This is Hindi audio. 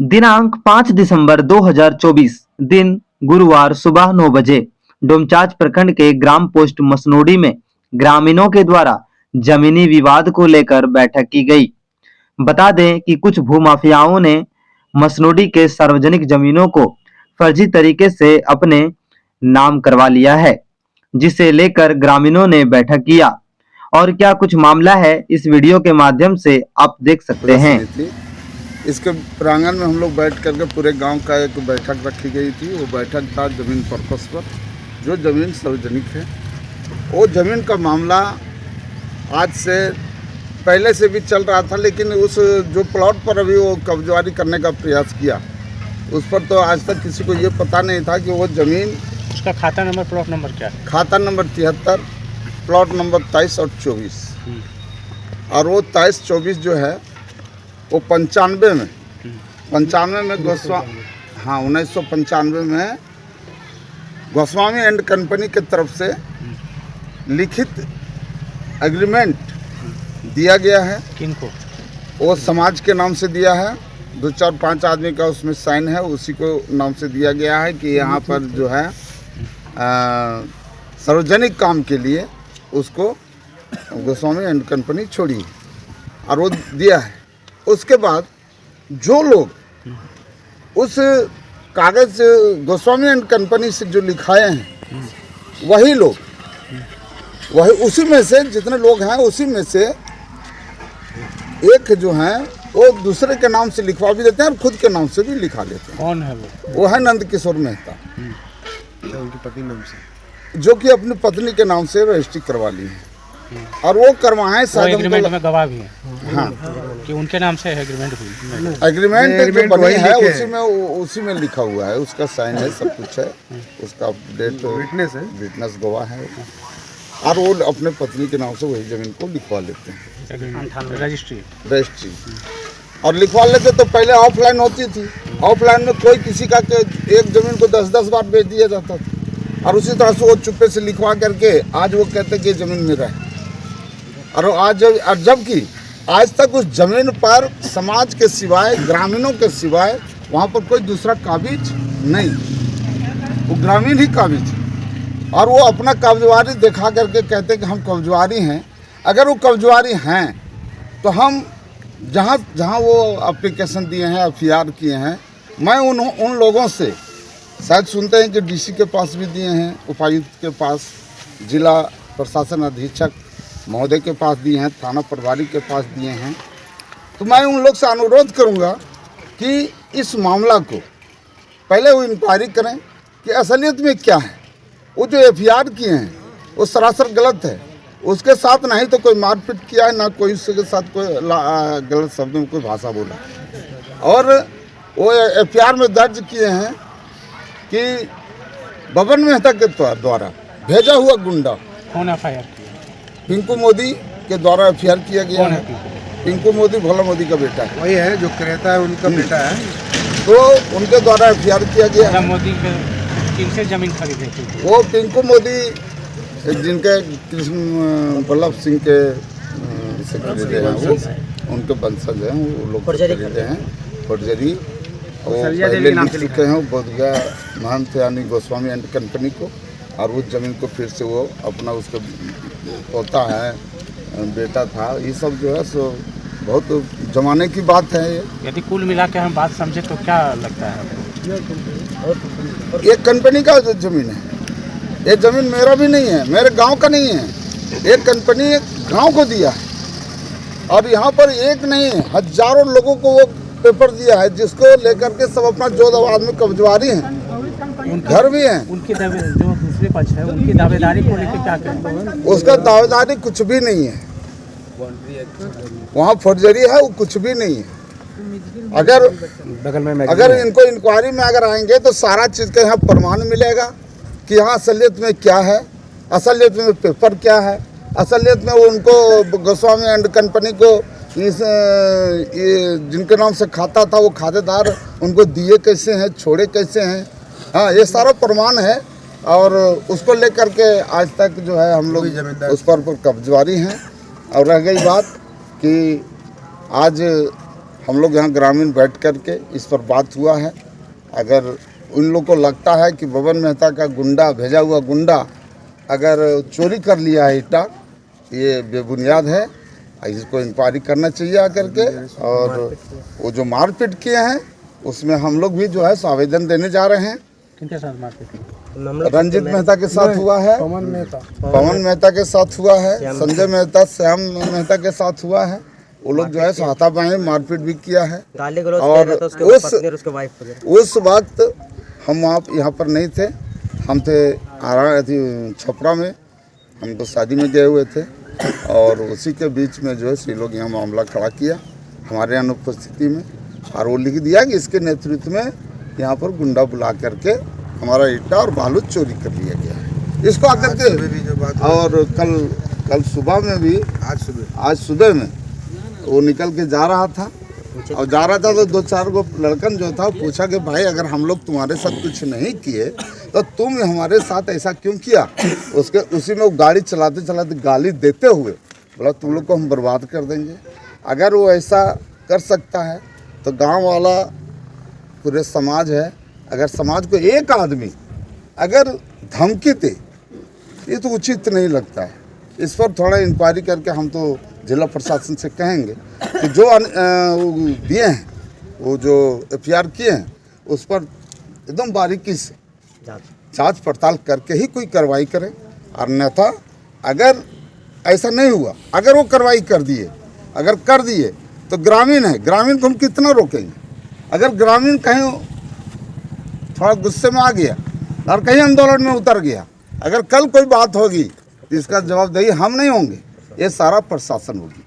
दिनांक 5 दिसंबर 2024 दिन गुरुवार सुबह 9 बजे डोमचांच प्रखंड के ग्राम पोस्ट मसनोडी में ग्रामीणों के द्वारा जमीनी विवाद को लेकर बैठक की गई। बता दें कि कुछ भूमाफियाओं ने मसनोडी के सार्वजनिक जमीनों को फर्जी तरीके से अपने नाम करवा लिया है, जिसे लेकर ग्रामीणों ने बैठक किया। और क्या कुछ मामला है, इस वीडियो के माध्यम से आप देख सकते हैं। इसके प्रांगण में हम लोग बैठ करके पूरे गांव का एक बैठक रखी गई थी। वो बैठक था ज़मीन पर्पस पर, जो ज़मीन सार्वजनिक है। वो ज़मीन का मामला आज से पहले से भी चल रहा था, लेकिन उस जो प्लॉट पर अभी वो कब्जारी करने का प्रयास किया, उस पर तो आज तक किसी को ये पता नहीं था कि वो ज़मीन, उसका खाता नंबर, प्लॉट नंबर क्या है? खाता नंबर 73, प्लॉट नंबर 23 और 24। और वो 23-24 जो है वो 95 में 1995 में गोस्वामी एंड कंपनी के तरफ से लिखित एग्रीमेंट दिया गया है। किनको? वो समाज के नाम से दिया है। 2-4-5 आदमी का उसमें साइन है, उसी को नाम से दिया गया है कि यहाँ पर जो है सार्वजनिक काम के लिए उसको गोस्वामी एंड कंपनी छोड़ी, और वो दिया है। उसके बाद जो लोग उस कागज़ गोस्वामी एंड कंपनी से जो लिखाए हैं, वही लोग, वही उसी में से जितने लोग हैं, उसी में से एक जो हैं वो दूसरे के नाम से लिखवा भी देते हैं और खुद के नाम से भी लिखा लेते हैं। कौन है वो है नंद किशोर मेहता, उनकी पत्नी नाम से, जो कि अपनी पत्नी के नाम से रजिस्ट्री करवा ली है। और वो करवाएं शायद एग्रीमेंट में गवाह भी है। हाँ, कि उनके नाम से एग्रीमेंट हुई। एग्रीमेंट जो बनी है उसी में लिखा हुआ है, उसका साइन है, सब कुछ है, उसका अपडेट विटनेस गवाह है। और वो अपने पत्नी के नाम से वही जमीन को लिखवा लेते हैं, रजिस्ट्री। और लिखवा लेते तो पहले ऑफलाइन होती थी। ऑफलाइन में कोई किसी का एक जमीन को 10-10 बार बेच दिया जाता था, और उसी तरह से वो चुप्पे से लिखवा करके आज वो कहते कि जमीन मेरा है। और जबकि आज तक उस जमीन पर समाज के सिवाय, ग्रामीणों के सिवाय वहाँ पर कोई दूसरा काबिज नहीं, वो ग्रामीण ही काबिज। और वो अपना कब्जवारी दिखा करके कहते कि हम कब्जवारी हैं। अगर वो कब्जवारी हैं तो हम जहाँ वो एप्लीकेशन दिए हैं, FIR किए हैं, मैं उन लोगों से शायद सुनते हैं कि DC के पास भी दिए हैं, उपायुक्त के पास, जिला प्रशासन अधीक्षक महोदय के पास दिए हैं, थाना प्रभारी के पास दिए हैं। तो मैं उन लोग से अनुरोध करूंगा कि इस मामला को पहले वो इंक्वायरी करें कि असलियत में क्या है। वो जो FIR किए हैं वो सरासर गलत है। उसके साथ ना ही तो कोई मारपीट किया है, ना कोई उसके साथ कोई गलत शब्दों में कोई भाषा बोला। और वो FIR में दर्ज किए हैं कि बबन मेहता के द्वारा भेजा हुआ गुंडा। कौन FIR किया? पिंकू मोदी के द्वारा FIR किया गया है। पिंकू मोदी भोला मोदी का बेटा है, वही है जो क्रेता है, उनका बेटा है। तो उनके द्वारा FIR किया गया है। मोदी किनसे जमीन खरीदे थे? वो पिंकू मोदी जिनके कृष्ण बल्लभ सिंह के से खरीदे हैं, वो उनके वंशज हैं, वो लोग खरीदे हैं फौजरी। पहले लिख चुके हैं बोधगया महंत यानी गोस्वामी एंड कंपनी को, और उस जमीन को फिर से वो अपना उसका पोता है, बेटा था। ये सब जो है सो बहुत जमाने की बात है। यदि कुल मिला के हम बात समझे तो क्या लगता है? ये कंपनी का जमीन है, ये जमीन मेरा भी नहीं है, मेरे गांव का नहीं है। एक कंपनी गांव को दिया है, और यहाँ पर एक नहीं हजारों लोगों को वो पेपर दिया है, जिसको लेकर के सब अपना जो दबाव में कब्जवारी हैं, घर भी हैं। उनकी जो दूसरे पक्ष है, उनकी दावेदारी को लेकर क्या करें? उसका दावेदारी कुछ भी नहीं है, वहाँ फौजरी है, वो कुछ भी नहीं है। अगर इनको इंक्वायरी में अगर आएंगे तो सारा चीज़ का यहाँ प्रमाण मिलेगा कि यहाँ असलियत में क्या है, असलियत में पेपर क्या है, असलियत में उनको गोस्वामी एंड कंपनी को जिनके नाम से खाता था वो खातेदार उनको दिए कैसे हैं, छोड़े कैसे हैं। हाँ, ये सारा प्रमाण है। और उसको लेकर के आज तक जो है हम लोग उस पर कब्जवारी हैं। और रह गई बात कि आज हम लोग यहाँ ग्रामीण बैठ करके इस पर बात हुआ है। अगर उन लोग को लगता है कि बबन मेहता का गुंडा, भेजा हुआ गुंडा अगर चोरी कर लिया है ईटा, ये बेबुनियाद है, इसको इंक्वायरी करना चाहिए आकर के। और वो जो मारपीट किए हैं उसमें हम लोग भी जो है आवेदन देने जा रहे हैं। किनके साथ मारपीट? रंजित मेहता के साथ हुआ है, पवन मेहता के साथ हुआ है, संजय मेहता, श्याम मेहता के साथ हुआ है। वो लोग जो है हाथापाई मारपीट भी किया है। और उस वक्त हम यहाँ पर नहीं थे, हम थे छपरा में, हम तो शादी में गए हुए थे। और उसी के बीच में जो है ये लोग यहाँ मामला खड़ा किया हमारे अनुपस्थिति में, और वो लिख दिया कि इसके नेतृत्व में यहाँ पर गुंडा बुला करके हमारा ईटा और बालू चोरी कर लिया गया है। इसको आकर के और कल सुबह में भी, आज सुबह में वो निकल के जा रहा था, और जा रहा था तो 2-4 गो लड़कन जो था पूछा कि भाई अगर हम लोग तुम्हारे साथ कुछ नहीं किए तो तुम हमारे साथ ऐसा क्यों किया। उसी में वो गाड़ी चलाते चलाते गाली देते हुए बोला तुम लोग को हम बर्बाद कर देंगे। अगर वो ऐसा कर सकता है तो गांव वाला पूरे समाज है, अगर समाज को एक आदमी अगर धमकी दे, ये तो उचित नहीं लगता है। इस पर थोड़ा इंक्वायरी करके हम तो जिला प्रशासन से कहेंगे कि जो दिए हैं, वो जो एफआईआर किए हैं उस पर एकदम बारीकी से जांच पड़ताल करके ही कोई कार्रवाई करें। और अन्यथा अगर ऐसा नहीं हुआ, अगर वो कार्रवाई कर दिए तो ग्रामीण है, ग्रामीण को हम कितना रोकेंगे। अगर ग्रामीण कहीं थोड़ा गुस्से में आ गया और कहीं आंदोलन में उतर गया, अगर कल कोई बात होगी तो इसका जवाबदेही हम नहीं होंगे, ये सारा प्रशासन होगी।